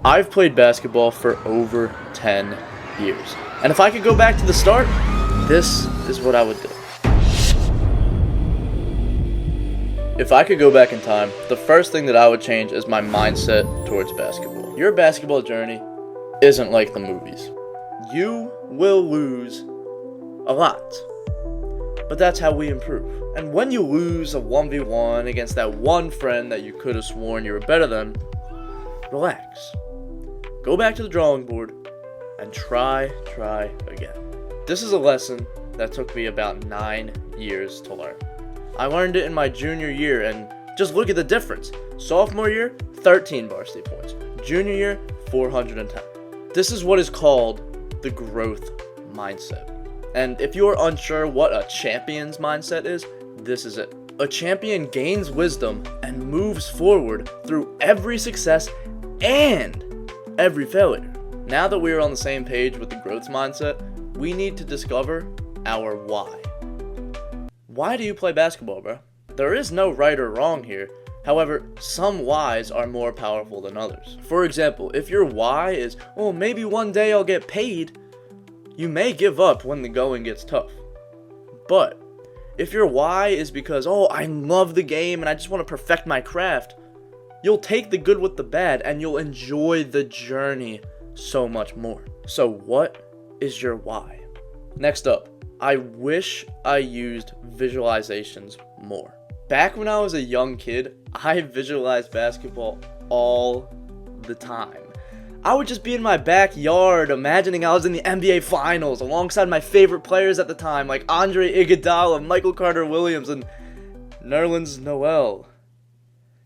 I've played basketball for over 10 years. And if I could go back to the start, this is what I would do. If I could go back in time, the first thing that I would change is my mindset towards basketball. Your basketball journey isn't like the movies. You will lose a lot. But that's how we improve. And when you lose a 1v1 against that one friend that you could have sworn you were better than, relax. Go back to the drawing board and try again. This is a lesson that took me about 9 years to learn. I learned it in my junior year, and just look at the difference. Sophomore year, 13 varsity points. Junior year, 410. This is what is called the growth mindset. And if you are unsure what a champion's mindset is, this is it. A champion gains wisdom and moves forward through every success and every failure. Now that we are on the same page with the growth mindset, we need to discover our why. Why do you play basketball, bro? There is no right or wrong here. However, some whys are more powerful than others. For example, if your why is, oh, maybe one day I'll get paid, you may give up when the going gets tough. But if your why is because, oh, I love the game and I just want to perfect my craft, you'll take the good with the bad and you'll enjoy the journey so much more. So what is your why? Next up, I wish I used visualizations more. Back when I was a young kid, I visualized basketball all the time. I would just be in my backyard imagining I was in the NBA Finals alongside my favorite players at the time, like Andre Iguodala, Michael Carter-Williams, and Nerlens Noel.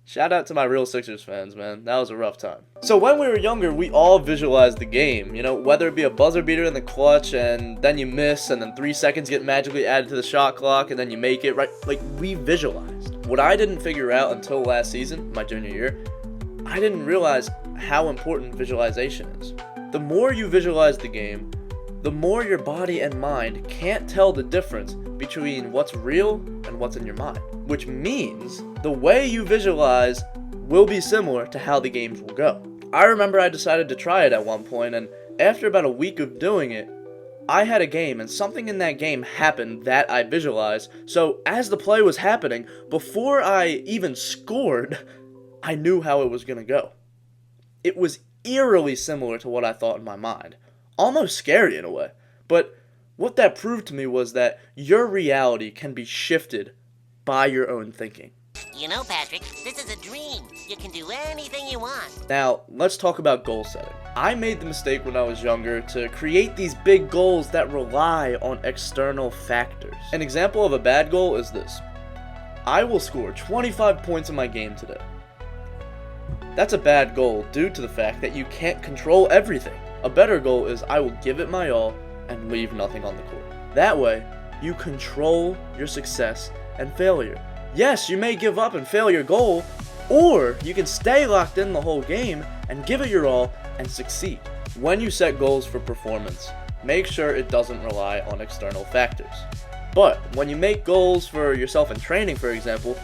Shout out to my real Sixers fans, man. That was a rough time. So when we were younger, we all visualized the game. You know, whether it be a buzzer beater in the clutch and then you miss and then 3 seconds get magically added to the shot clock and then you make it, right? Like, we visualized. What I didn't figure out until last season, my junior year, I didn't realize how important visualization is. The more you visualize the game, the more your body and mind can't tell the difference between what's real and what's in your mind. Which means the way you visualize will be similar to how the games will go. I remember I decided to try it at one point, and after about a week of doing it, I had a game and something in that game happened that I visualized. So as the play was happening, before I even scored, I knew how it was going to go. It was eerily similar to what I thought in my mind. Almost scary in a way. But what that proved to me was that your reality can be shifted by your own thinking. You know, Patrick, this is a dream. You can do anything you want. Now, let's talk about goal setting. I made the mistake when I was younger to create these big goals that rely on external factors. An example of a bad goal is this. I will score 25 points in my game today. That's a bad goal due to the fact that you can't control everything. A better goal is I will give it my all and leave nothing on the court. That way, you control your success and failure. Yes, you may give up and fail your goal, or you can stay locked in the whole game and give it your all and succeed. When you set goals for performance, make sure it doesn't rely on external factors. But when you make goals for yourself in training, for example,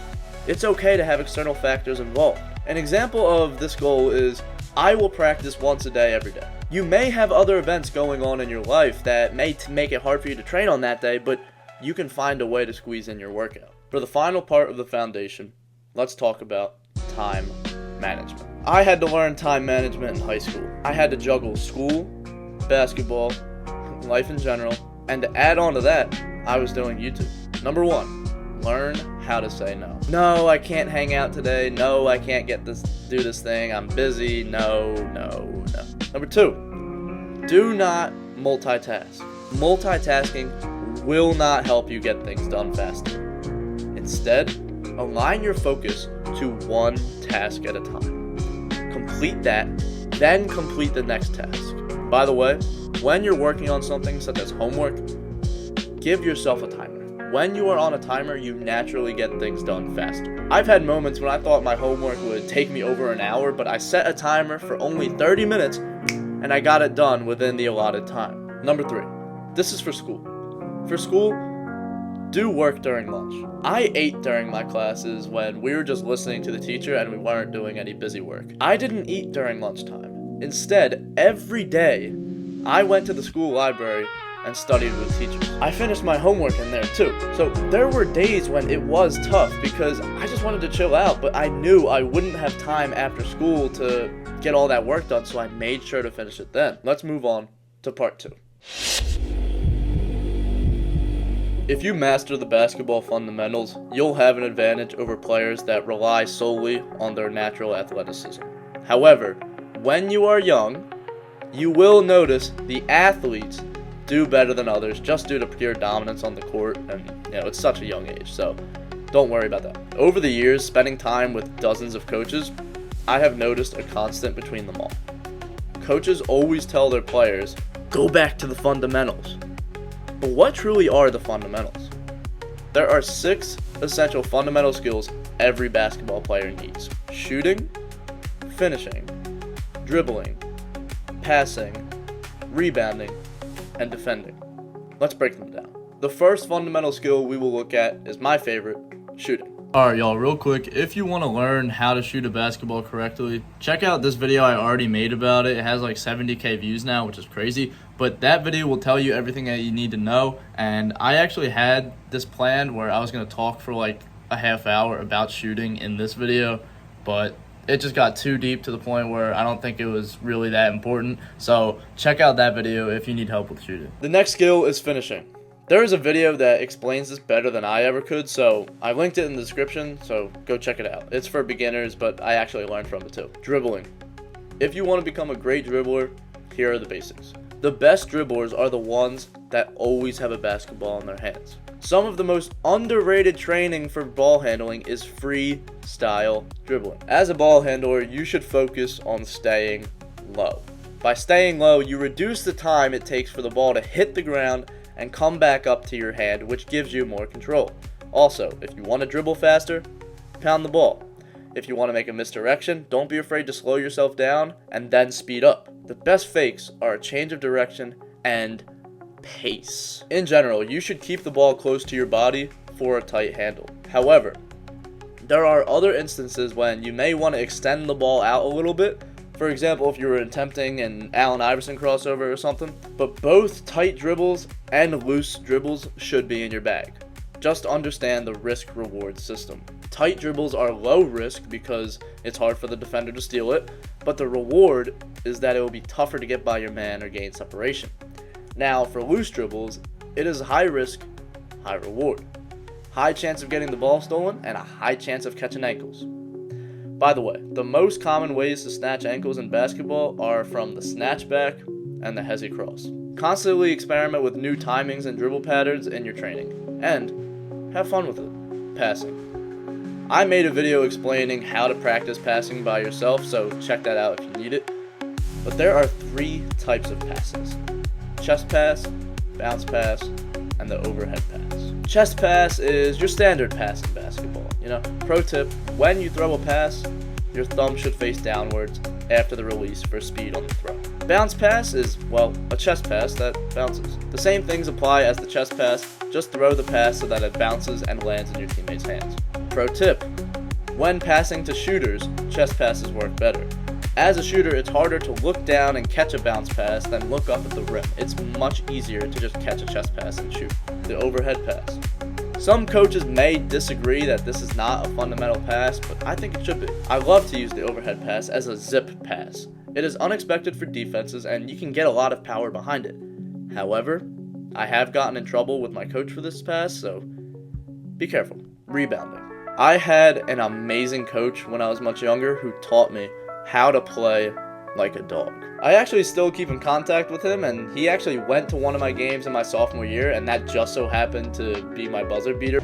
it's okay to have external factors involved. An example of this goal is, I will practice once a day every day. You may have other events going on in your life that may make it hard for you to train on that day, but you can find a way to squeeze in your workout. For the final part of the foundation, let's talk about time management. I had to learn time management in high school. I had to juggle school, basketball, life in general, and to add on to that, I was doing YouTube. Number 1, learn how to say no. No, I can't hang out today. No, I can't do this thing. I'm busy. No. Number 2, do not multitask. Multitasking will not help you get things done faster. Instead, align your focus to one task at a time. Complete that, then complete the next task. By the way, when you're working on something such as homework, give yourself a timer. When you are on a timer, you naturally get things done faster. I've had moments when I thought my homework would take me over an hour, but I set a timer for only 30 minutes and I got it done within the allotted time. Number 3, this is for school. For school, do work during lunch. I ate during my classes when we were just listening to the teacher and we weren't doing any busy work. I didn't eat during lunchtime. Instead, every day, I went to the school library and studied with teachers. I finished my homework in there too. So there were days when it was tough because I just wanted to chill out, but I knew I wouldn't have time after school to get all that work done, so I made sure to finish it then. Let's move on to part 2. If you master the basketball fundamentals, you'll have an advantage over players that rely solely on their natural athleticism. However, when you are young, you will notice the athletes do better than others just due to pure dominance on the court, and it's such a young age, so don't worry about that. Over the years, spending time with dozens of coaches, I have noticed a constant between them all. Coaches always tell their players, go back to the fundamentals. But what truly are the fundamentals? There are 6 essential fundamental skills every basketball player needs: shooting, finishing, dribbling, passing, rebounding, and defending. Let's break them down. The first fundamental skill we will look at is my favorite, shooting. Alright y'all, real quick, if you want to learn how to shoot a basketball correctly, check out this video I already made about it. It has like 70k views now, which is crazy, but that video will tell you everything that you need to know. And I actually had this planned where I was going to talk for like a half hour about shooting in this video, but it just got too deep to the point where I don't think it was really that important. So check out that video if you need help with shooting. The next skill is finishing. There is a video that explains this better than I ever could, so I linked it in the description, so go check it out. It's for beginners, but I actually learned from it too. Dribbling. If you want to become a great dribbler, here are the basics. The best dribblers are the ones that always have a basketball in their hands. Some of the most underrated training for ball handling is freestyle dribbling. As a ball handler, you should focus on staying low. By staying low, you reduce the time it takes for the ball to hit the ground and come back up to your hand, which gives you more control. Also, if you want to dribble faster, pound the ball. If you want to make a misdirection, don't be afraid to slow yourself down and then speed up. The best fakes are a change of direction and pace. In general, you should keep the ball close to your body for a tight handle. However, there are other instances when you may want to extend the ball out a little bit. For example, if you were attempting an Allen Iverson crossover or something. But both tight dribbles and loose dribbles should be in your bag. Just understand the risk-reward system. Tight dribbles are low risk because it's hard for the defender to steal it, but the reward is that it will be tougher to get by your man or gain separation. Now, for loose dribbles, it is high risk, high reward. High chance of getting the ball stolen and a high chance of catching ankles. By the way, the most common ways to snatch ankles in basketball are from the snatchback and the hezzy cross. Constantly experiment with new timings and dribble patterns in your training, and have fun with it. Passing. I made a video explaining how to practice passing by yourself, so check that out if you need it. But there are 3 types of passes: chest pass, bounce pass, and the overhead pass. Chest pass is your standard pass in basketball. Pro tip, when you throw a pass, your thumb should face downwards after the release for speed on the throw. Bounce pass is, a chest pass that bounces. The same things apply as the chest pass, just throw the pass so that it bounces and lands in your teammate's hands. Pro tip, when passing to shooters, chest passes work better. As a shooter, it's harder to look down and catch a bounce pass than look up at the rim. It's much easier to just catch a chest pass and shoot. The overhead pass. Some coaches may disagree that this is not a fundamental pass, but I think it should be. I love to use the overhead pass as a zip pass. It is unexpected for defenses and you can get a lot of power behind it. However, I have gotten in trouble with my coach for this pass, so be careful. Rebounding. I had an amazing coach when I was much younger who taught me how to play like a dog. I actually still keep in contact with him, and he actually went to one of my games in my sophomore year, and that just so happened to be my buzzer beater.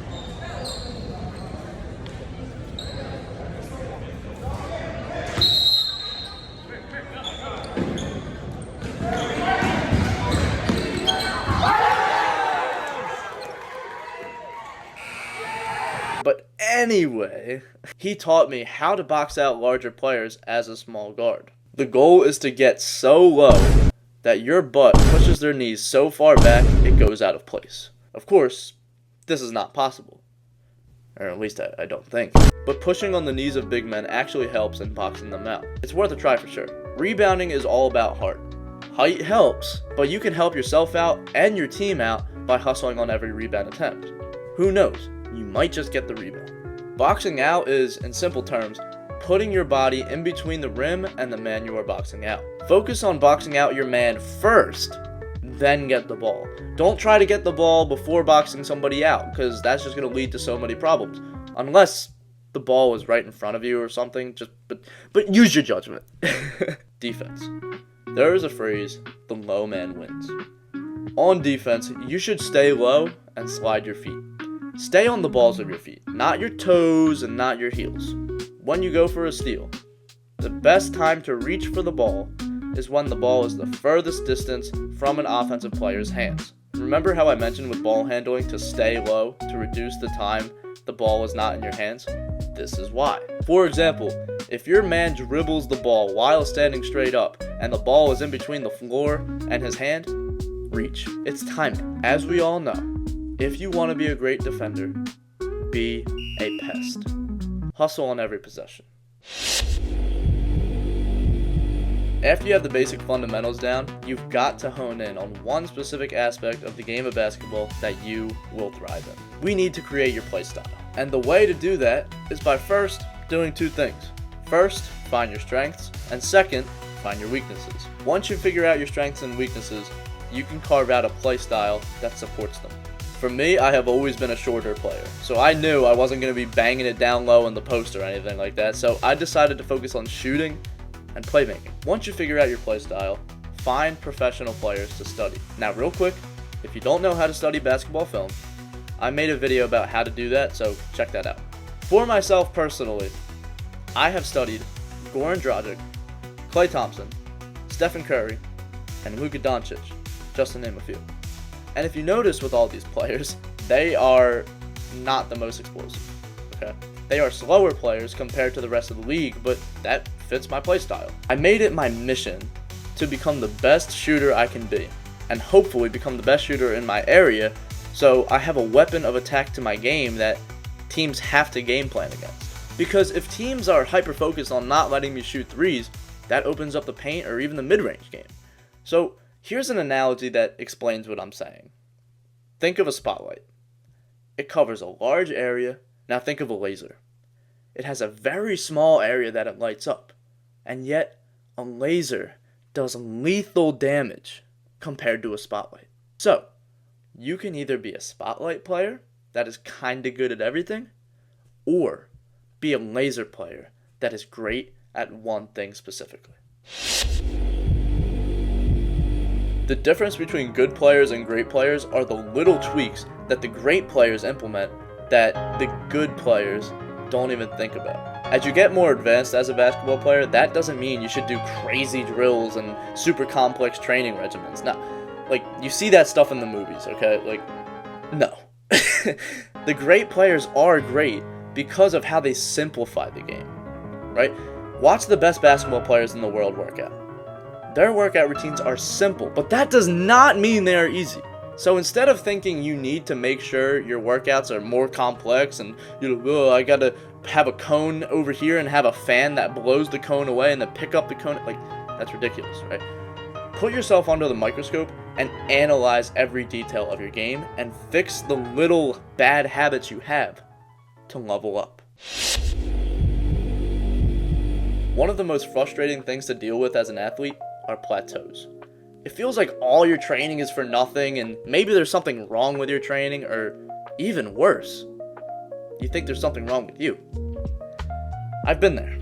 But anyway, he taught me how to box out larger players as a small guard. The goal is to get so low that your butt pushes their knees so far back it goes out of place. Of course, this is not possible. Or at least I don't think. But pushing on the knees of big men actually helps in boxing them out. It's worth a try for sure. Rebounding is all about heart. Height helps, but you can help yourself out and your team out by hustling on every rebound attempt. Who knows? You might just get the rebound. Boxing out is, in simple terms, putting your body in between the rim and the man you are boxing out. Focus on boxing out your man first, then get the ball. Don't try to get the ball before boxing somebody out, because that's just going to lead to so many problems. Unless the ball is right in front of you or something, but use your judgment. Defense. There is a phrase, the low man wins. On defense, you should stay low and slide your feet. Stay on the balls of your feet, not your toes and not your heels. When you go for a steal, the best time to reach for the ball is when the ball is the furthest distance from an offensive player's hands. Remember how I mentioned with ball handling to stay low to reduce the time the ball is not in your hands? This is why. For example, if your man dribbles the ball while standing straight up and the ball is in between the floor and his hand, reach. It's timing. As we all know, if you want to be a great defender, be a pest. Hustle on every possession. After you have the basic fundamentals down, you've got to hone in on one specific aspect of the game of basketball that you will thrive in. We need to create your play style. And the way to do that is by first doing two things. First, find your strengths, and second, find your weaknesses. Once you figure out your strengths and weaknesses, you can carve out a play style that supports them. For me, I have always been a shorter player, so I knew I wasn't going to be banging it down low in the post or anything like that, so I decided to focus on shooting and playmaking. Once you figure out your play style, find professional players to study. Now, real quick, if you don't know how to study basketball film, I made a video about how to do that, so check that out. For myself personally, I have studied Goran Dragic, Klay Thompson, Stephen Curry, and Luka Doncic, just to name a few. And if you notice with all these players, they are not the most explosive, okay? They are slower players compared to the rest of the league, but that fits my play style. I made it my mission to become the best shooter I can be, and hopefully become the best shooter in my area, so I have a weapon of attack to my game that teams have to game plan against. Because if teams are hyper-focused on not letting me shoot threes, that opens up the paint or even the mid-range game. So here's an analogy that explains what I'm saying. Think of a spotlight. It covers a large area. Now think of a laser. It has a very small area that it lights up, and yet a laser does lethal damage compared to a spotlight. So, you can either be a spotlight player that is kinda good at everything, or be a laser player that is great at one thing specifically. The difference between good players and great players are the little tweaks that the great players implement that the good players don't even think about. As you get more advanced as a basketball player, that doesn't mean you should do crazy drills and super complex training regimens. No, like, you see that stuff in the movies, okay? Like, no. The great players are great because of how they simplify the game, right? Watch the best basketball players in the world work out. Their workout routines are simple, but that does not mean they are easy. So instead of thinking you need to make sure your workouts are more complex and I gotta have a cone over here and have a fan that blows the cone away and then pick up the cone, like, that's ridiculous, right? Put yourself under the microscope and analyze every detail of your game and fix the little bad habits you have to level up. One of the most frustrating things to deal with as an athlete are plateaus. It feels like all your training is for nothing, and maybe there's something wrong with your training, or even worse, you think there's something wrong with you. I've been there,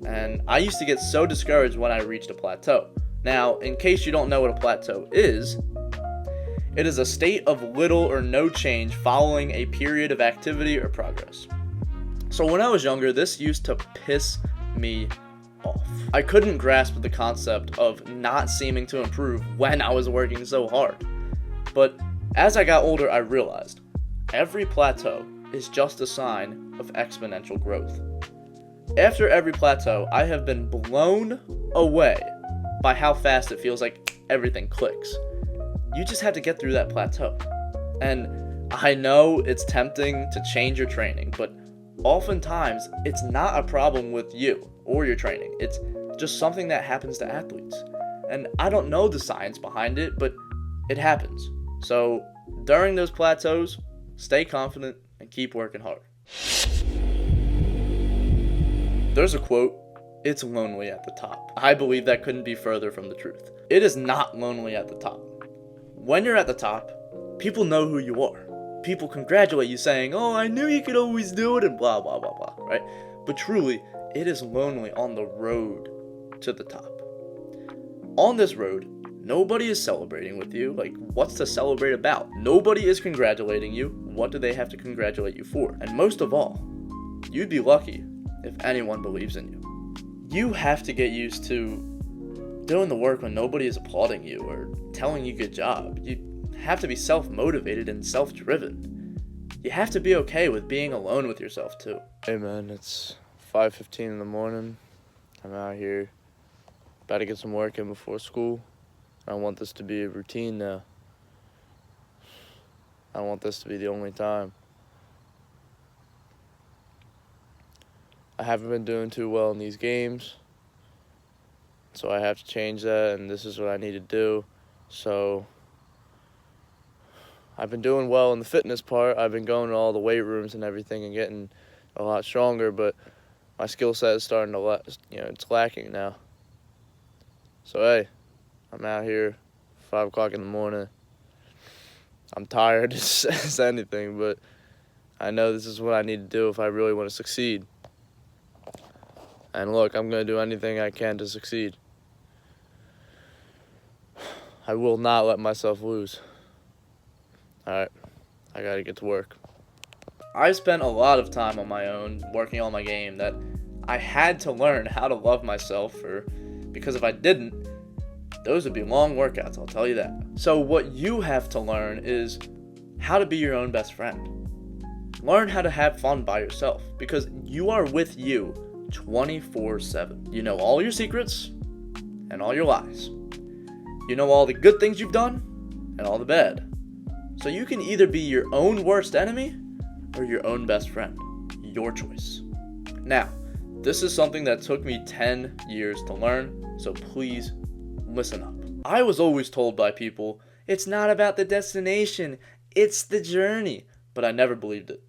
and I used to get so discouraged when I reached a plateau. Now, in case you don't know what a plateau is, it is a state of little or no change following a period of activity or progress. So when I was younger, this used to piss me off. I couldn't grasp the concept of not seeming to improve when I was working so hard. But as I got older, I realized every plateau is just a sign of exponential growth. After every plateau, I have been blown away by how fast it feels like everything clicks. You just have to get through that plateau. And I know it's tempting to change your training, but oftentimes it's not a problem with you or your training. It's just something that happens to athletes. And I don't know the science behind it, but it happens. So during those plateaus, stay confident and keep working hard. There's a quote, "It's lonely at the top." I believe that couldn't be further from the truth. It is not lonely at the top. When you're at the top, people know who you are. People congratulate you saying, "Oh, I knew you could always do it," and blah, blah, blah, blah, right? But truly, it is lonely on the road to the top. On this road, nobody is celebrating with you. Like, what's to celebrate about? Nobody is congratulating you. What do they have to congratulate you for? And most of all, you'd be lucky if anyone believes in you. You have to get used to doing the work when nobody is applauding you or telling you good job. You have to be self-motivated and self-driven. You have to be okay with being alone with yourself too. Hey man, it's 5:15 in the morning. I'm out here about to get some work in before school. I want this to be a routine now. I want this to be the only time. I haven't been doing too well in these games, so I have to change that, and this is what I need to do. So I've been doing well in the fitness part. I've been going to all the weight rooms and everything and getting a lot stronger, but my skill set is starting to, it's lacking now. So hey, I'm out here, 5 o'clock in the morning. I'm tired as anything, but I know this is what I need to do if I really want to succeed. And look, I'm going to do anything I can to succeed. I will not let myself lose. Alright, I got to get to work. I spent a lot of time on my own working on my game that I had to learn how to love myself because if I didn't, those would be long workouts, I'll tell you that. So what you have to learn is how to be your own best friend. Learn how to have fun by yourself because you are with you 24/7. You know all your secrets and all your lies. You know all the good things you've done and all the bad. So you can either be your own worst enemy or your own best friend. Your choice. Now, this is something that took me 10 years to learn, so please listen up. I was always told by people, it's not about the destination, it's the journey. But I never believed it.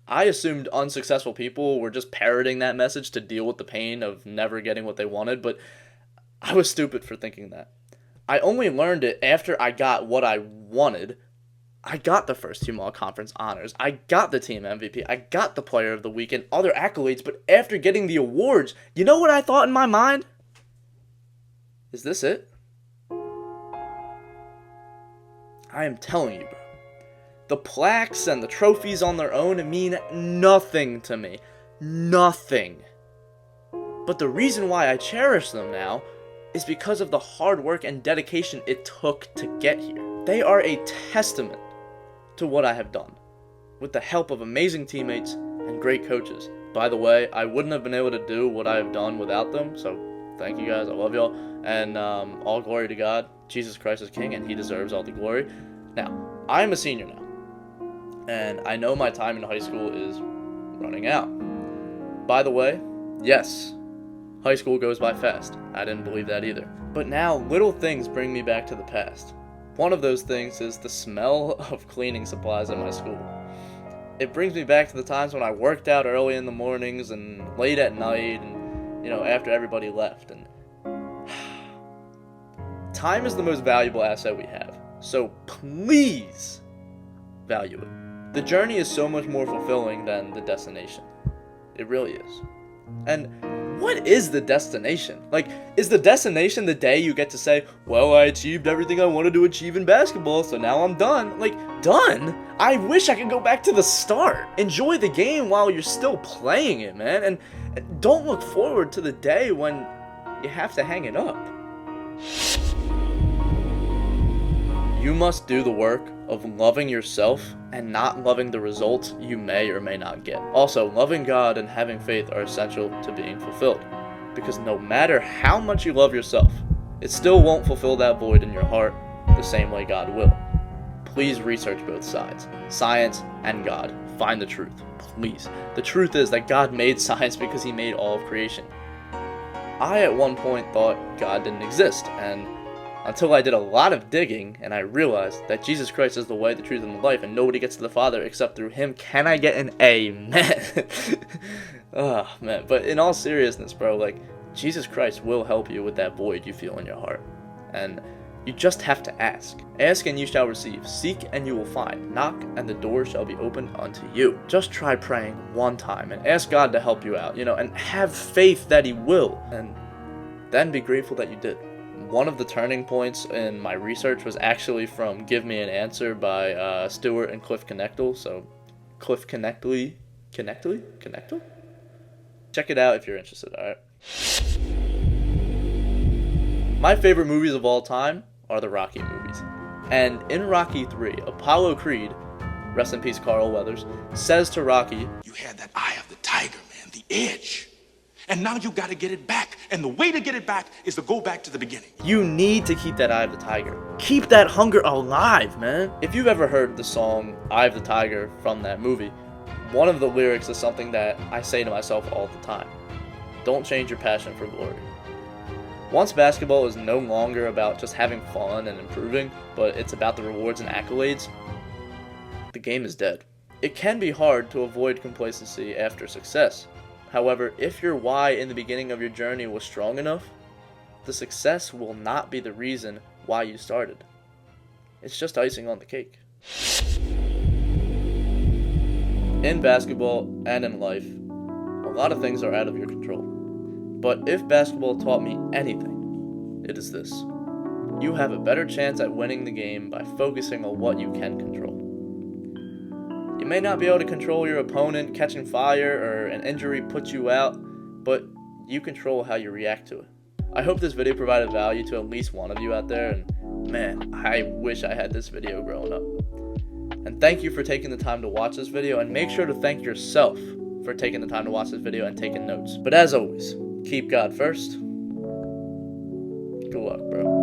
I assumed unsuccessful people were just parroting that message to deal with the pain of never getting what they wanted, but I was stupid for thinking that. I only learned it after I got what I wanted. I got the first team all-conference honors. I got the team MVP. I got the player of the week and other accolades, but after getting the awards, you know what I thought in my mind? Is this it? I am telling you, bro. The plaques and the trophies on their own mean nothing to me. Nothing. But the reason why I cherish them now is because of the hard work and dedication it took to get here. They are a testament to what I have done, with the help of amazing teammates and great coaches. By the way, I wouldn't have been able to do what I have done without them, so thank you guys, I love y'all, and all glory to God. Jesus Christ is King, and He deserves all the glory. Now, I'm a senior now, and I know my time in high school is running out. By the way, yes, high school goes by fast. I didn't believe that either. But now, little things bring me back to the past. One of those things is the smell of cleaning supplies at my school. It brings me back to the times when I worked out early in the mornings and late at night and, after everybody left. And time is the most valuable asset we have. So please value it. The journey is so much more fulfilling than the destination. It really is. And what is the destination? Like, is the destination the day you get to say, well, I achieved everything I wanted to achieve in basketball, so now I'm done? Like, done? I wish I could go back to the start. Enjoy the game while you're still playing it, man. And don't look forward to the day when you have to hang it up. You must do the work of loving yourself and not loving the results you may or may not get. Also, loving God and having faith are essential to being fulfilled. Because no matter how much you love yourself, it still won't fulfill that void in your heart the same way God will. Please research both sides, science and God. Find the truth, please. The truth is that God made science because He made all of creation. I at one point thought God didn't exist, and until I did a lot of digging and I realized that Jesus Christ is the way, the truth, and the life, and nobody gets to the Father except through him. Can I get an amen? Oh, man. But in all seriousness, bro, like, Jesus Christ will help you with that void you feel in your heart. And you just have to ask. Ask and you shall receive. Seek and you will find. Knock and the door shall be opened unto you. Just try praying one time and ask God to help you out, and have faith that he will. And then be grateful that you did. One of the turning points in my research was actually from Give Me an Answer by Stuart and Cliff Connectel. So, Cliff Connectel? Check it out if you're interested, alright? My favorite movies of all time are the Rocky movies. And in Rocky 3, Apollo Creed, rest in peace Carl Weathers, says to Rocky, "You had that eye of the tiger, man, the edge. And now you gotta get it back. And the way to get it back is to go back to the beginning." you need to keep that eye of the tiger. Keep that hunger alive, man. If you've ever heard the song Eye of the Tiger from that movie, one of the lyrics is something that I say to myself all the time. Don't change your passion for glory. Once basketball is no longer about just having fun and improving, but it's about the rewards and accolades, the game is dead. It can be hard to avoid complacency after success. However, if your why in the beginning of your journey was strong enough, the success will not be the reason why you started. It's just icing on the cake. In basketball and in life, a lot of things are out of your control. But if basketball taught me anything, it is this. You have a better chance at winning the game by focusing on what you can control. You may not be able to control your opponent catching fire or an injury puts you out, but you control how you react to it. I hope this video provided value to at least one of you out there, and man, I wish I had this video growing up. And thank you for taking the time to watch this video, and make sure to thank yourself for taking the time to watch this video and taking notes. But as always, keep God first. Good luck, bro.